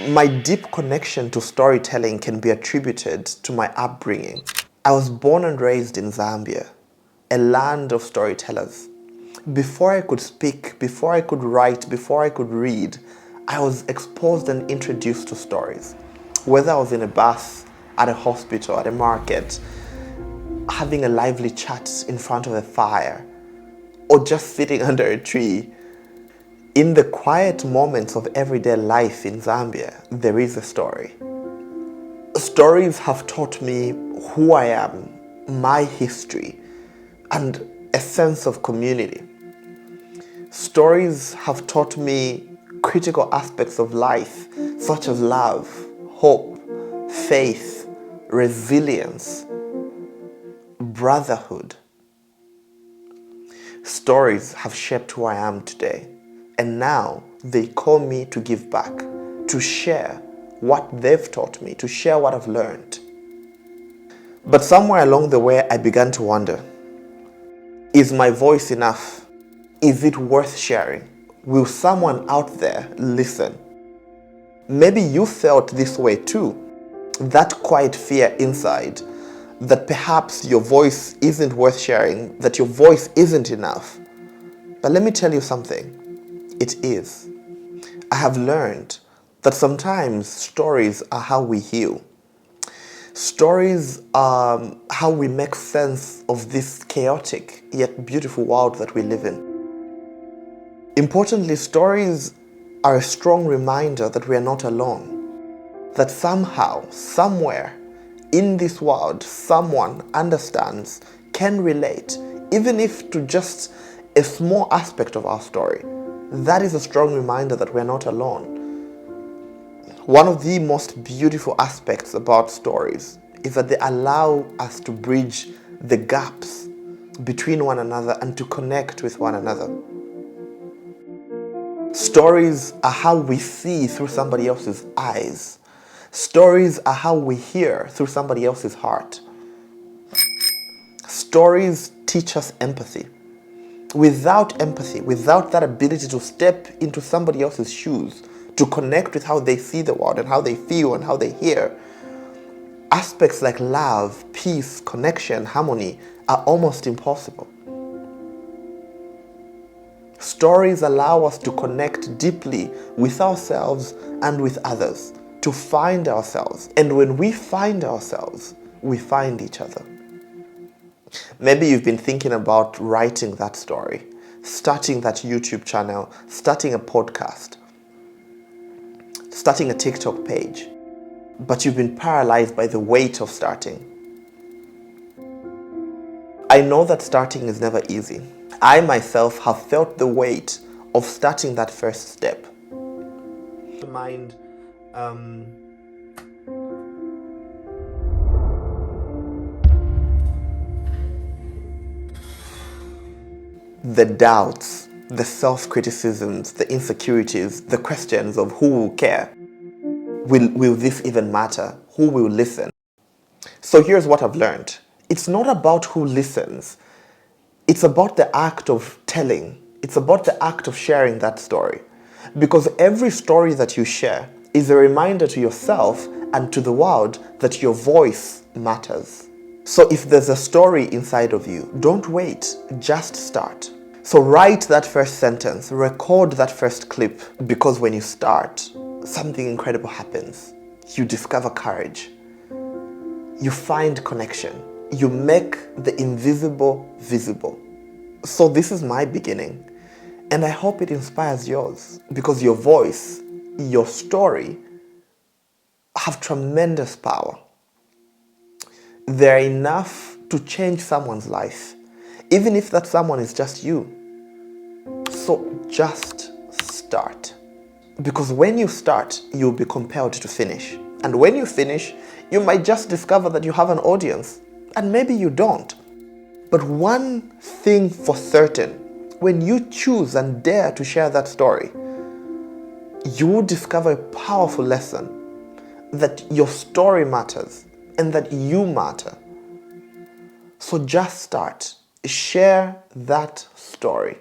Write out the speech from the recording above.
My deep connection to storytelling can be attributed to my upbringing. I was born and raised in Zambia, a land of storytellers. Before I could speak, before I could write, before I could read, I was exposed and introduced to stories. Whether I was in a bus, at a hospital, at a market, having a lively chat in front of a fire, or just sitting under a tree, in the quiet moments of everyday life in Zambia, there is a story. Stories have taught me who I am, my history, and a sense of community. Stories have taught me critical aspects of life, such as love, hope, faith, resilience, brotherhood. Stories have shaped who I am today. And now they call me to give back, to share what they've taught me, to share what I've learned. But somewhere along the way, I began to wonder, is my voice enough? Is it worth sharing? Will someone out there listen? Maybe you felt this way too, that quiet fear inside, that perhaps your voice isn't worth sharing, that your voice isn't enough. But let me tell you something. It is. I have learned that sometimes stories are how we heal. Stories are how we make sense of this chaotic yet beautiful world that we live in. Importantly, stories are a strong reminder that we are not alone. That somehow, somewhere in this world, someone understands, can relate, even if to just a small aspect of our story. That is a strong reminder that we're not alone. One of the most beautiful aspects about stories is that they allow us to bridge the gaps between one another and to connect with one another. Stories are how we see through somebody else's eyes. Stories are how we hear through somebody else's heart. Stories teach us empathy. Without empathy, without that ability to step into somebody else's shoes, to connect with how they see the world and how they feel and how they hear, aspects like love, peace, connection, harmony are almost impossible. Stories allow us to connect deeply with ourselves and with others, to find ourselves. And when we find ourselves, we find each other. Maybe you've been thinking about writing that story, starting that YouTube channel, starting a podcast, starting a TikTok page, but you've been paralyzed by the weight of starting. I know that starting is never easy. I myself have felt the weight of starting that first step. Mind, the doubts, the self-criticisms, the insecurities, the questions of who will care. Will this even matter? Who will listen? So here's what I've learned. It's not about who listens. It's about the act of telling. It's about the act of sharing that story. Because every story that you share is a reminder to yourself and to the world that your voice matters. So if there's a story inside of you, don't wait, just start. So write that first sentence, record that first clip, because when you start, something incredible happens. You discover courage. You find connection. You make the invisible visible. So this is my beginning, and I hope it inspires yours, because your voice, your story, have tremendous power. They're enough to change someone's life, even if that someone is just you. So just start. Because when you start, you'll be compelled to finish. And when you finish, you might just discover that you have an audience, and maybe you don't. But one thing for certain, when you choose and dare to share that story, you will discover a powerful lesson that your story matters and that you matter. So just start. Share that story.